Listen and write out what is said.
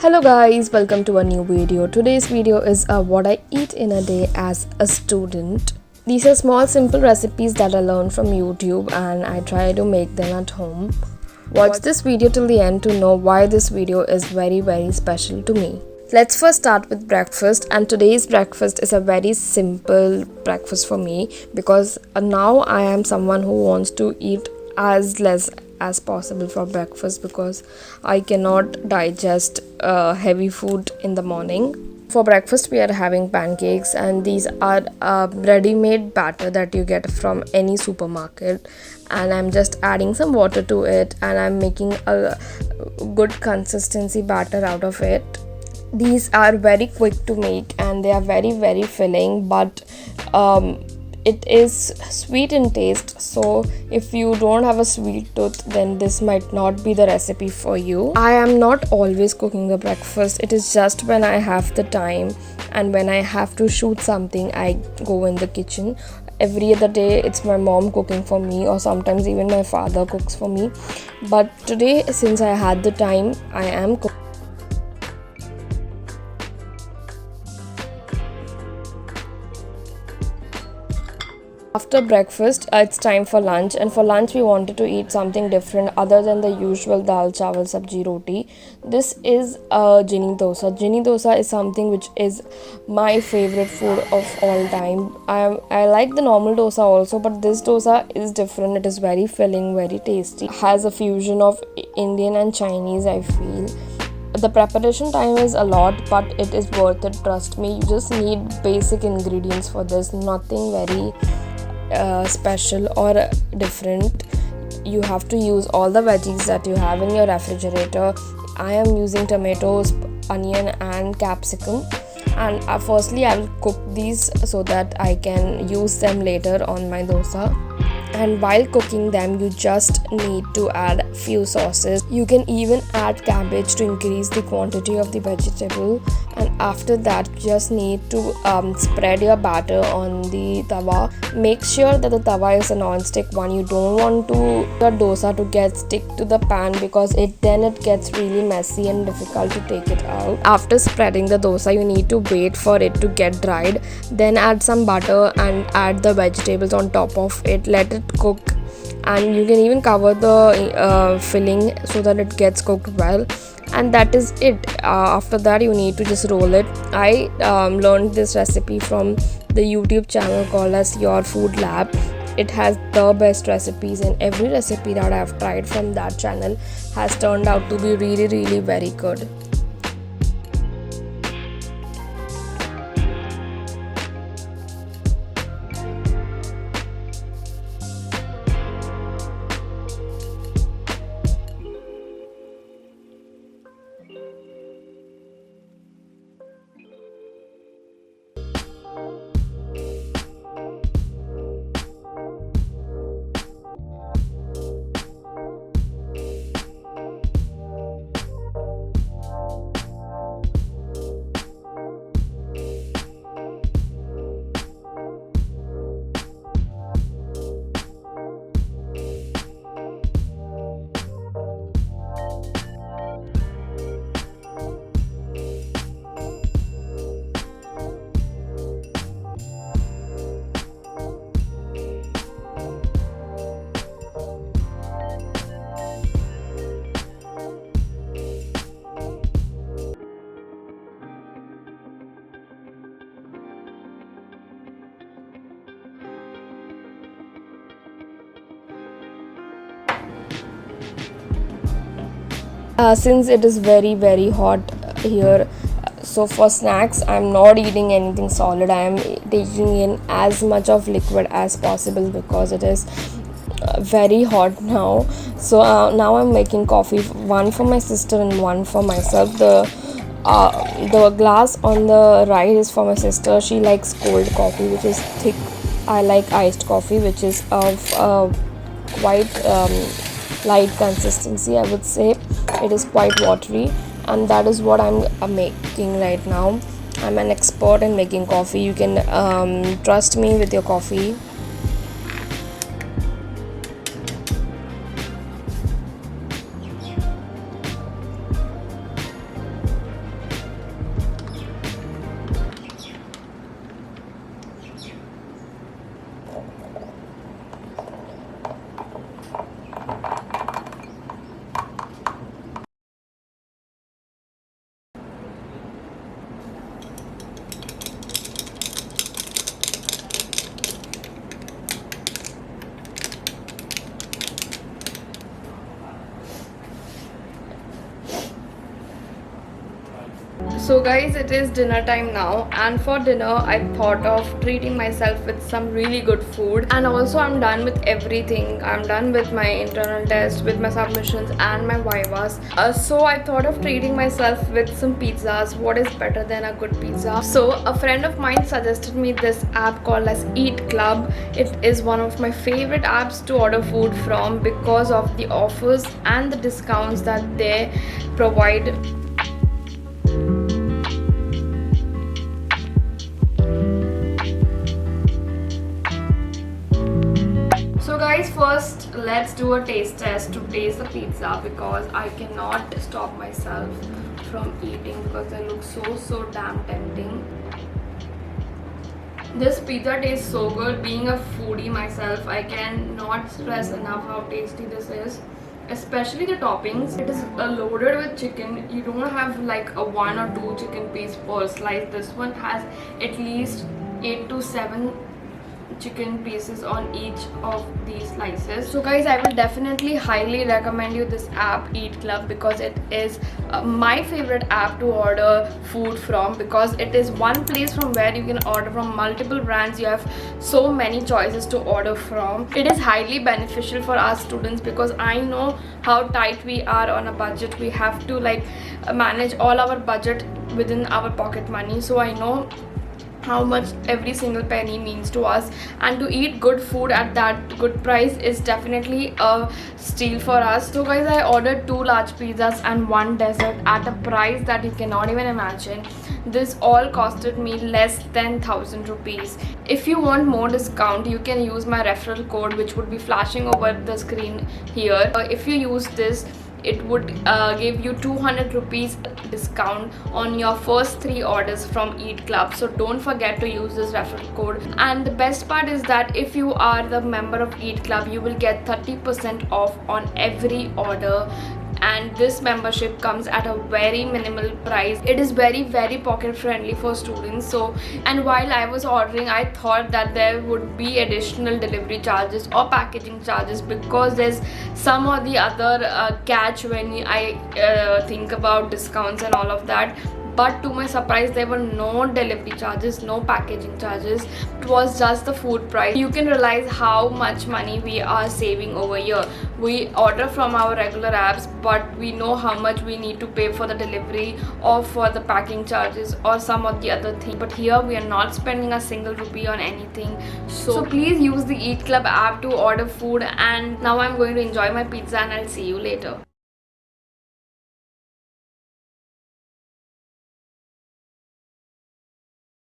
Hello guys, welcome to a new video. Today's video is what I eat in a day as a student. These are small simple recipes that I learned from YouTube and I try to make them at home. Watch this video till the end to know why this video is very special to me. Let's first start with breakfast, and today's breakfast is a very simple breakfast for me because now I am someone who wants to eat as less as possible for breakfast because I cannot digest heavy food in the morning. For breakfast we are having pancakes, and these are ready-made batter that you get from any supermarket, and I'm just adding some water to it and I'm making a good consistency batter out of it. These are very quick to make and they are very filling, but it is sweet in taste, so if you don't have a sweet tooth then this might not be the recipe for you. I am not always cooking the breakfast. It is just when I have the time and when I have to shoot something I go in the kitchen. Every other day it's my mom cooking for me, or sometimes even my father cooks for me, but today since I had the time I am cooking. After breakfast, it's time for lunch, and for lunch we wanted to eat something different other than the usual dal chawal sabji roti. This is ginny dosa. Ginny dosa is something which is my favorite food of all time. I like the normal dosa also, but this dosa is different. It is very filling, very tasty. It has a fusion of Indian and Chinese, I feel. The preparation time is a lot, but it is worth it, trust me. You just need basic ingredients for this, nothing very special or different. You have to use all the veggies that you have in your refrigerator. I am using tomatoes, onion and capsicum, and firstly I will cook these so that I can use them later on my dosa. And while cooking them you just need to add few sauces. You can even add cabbage to increase the quantity of the vegetable, and after that you just need to spread your batter on the tawa. Make sure that the tawa is a non-stick one. You don't want the dosa to get stick to the pan because it gets really messy and difficult to take it out. After spreading the dosa you need to wait for it to get dried, then add some butter and add the vegetables on top of it. Let it cook, and you can even cover the filling so that it gets cooked well, and that is it. After that you need to just roll it. I learned this recipe from the YouTube channel called as Your Food Lab. It has the best recipes, and every recipe that I have tried from that channel has turned out to be really very good. Since it is very hot here, so for snacks I'm not eating anything solid. I am taking in as much of liquid as possible because it is very hot now. So now I'm making coffee, one for my sister and one for myself. The glass on the right is for my sister. She likes cold coffee, which is thick. I like iced coffee, which is of quite light consistency, I would say. It is quite watery, and that is what I'm making right now. I'm an expert in making coffee. You can trust me with your coffee. So guys, it is dinner time now, and for dinner I thought of treating myself with some really good food. And also I'm done with everything. I'm done with my internal test, with my submissions and my vivas. So I thought of treating myself with some pizzas. What is better than a good pizza? So a friend of mine suggested me this app called as EatClub. It is one of my favorite apps to order food from because of the offers and the discounts that they provide. So guys, first let's do a taste test to taste the pizza because I cannot stop myself from eating because they look so damn tempting. This pizza tastes so good. Being a foodie myself, I cannot stress enough how tasty this is. Especially the toppings. It is loaded with chicken. You don't have like a 1 or 2 chicken piece per slice. This one has at least 8 to 7 chicken pieces on each of these slices. So guys, I will definitely highly recommend you this app EatClub because it is my favorite app to order food from, because it is one place from where you can order from multiple brands. You have so many choices to order from. It is highly beneficial for us students because I know how tight we are on a budget. We have to like manage all our budget within our pocket money. So I know how much every single penny means to us, and to eat good food at that good price is definitely a steal for us. So guys, I ordered 2 large pizzas and 1 dessert at a price that you cannot even imagine. This all costed me less than 1000 rupees. If you want more discount, you can use my referral code, which would be flashing over the screen here. If you use this, it would give you 200 rupees discount on your first 3 orders from EatClub. So don't forget to use this referral code. And the best part is that if you are the member of EatClub, you will get 30% off on every order. And this membership comes at a very minimal price. It is very pocket friendly for students. So, and while I was ordering, I thought that there would be additional delivery charges or packaging charges because there's some or the other catch when I think about discounts and all of that. But to my surprise, there were no delivery charges, no packaging charges. It was just the food price. You can realize how much money we are saving over here. We order from our regular apps, but we know how much we need to pay for the delivery or for the packing charges or some of the other thing. But here we are not spending a single rupee on anything. So please use the EatClub app to order food. And now I'm going to enjoy my pizza and I'll see you later.